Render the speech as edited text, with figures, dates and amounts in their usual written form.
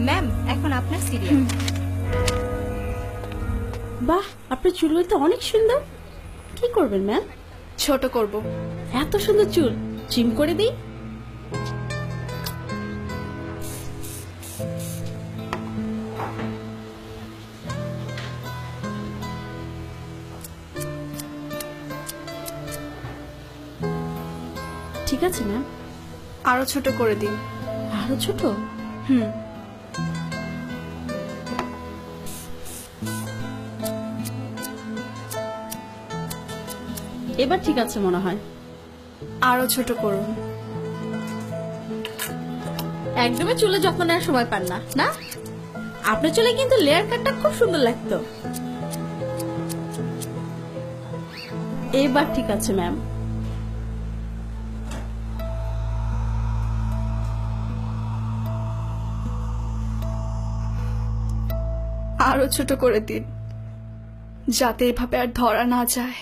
Ma'am এখন আপনার serial. বাহ, আপনার চুলগুলো তো অনেক সুন্দর। কি করবেন ম্যাম? ছোট করব। এত সুন্দর চুল ট্রিম করে দিই। ঠিক আছে ম্যাম। আরো ছোট করে দিন। আরো ছোট? হুম। এবার ঠিক আছে মনে হয়। আরো ছোট করুন। একদমই চুলে যত্ন নেওয়ার সময় পান না, না? আপনার চুলে কিন্তু লেয়ার কাটটা খুব সুন্দর লাগতো। এবার ঠিক আছে ম্যাম। আরো ছোট করে দিন, যাতে এভাবে আর ধরা না যায়।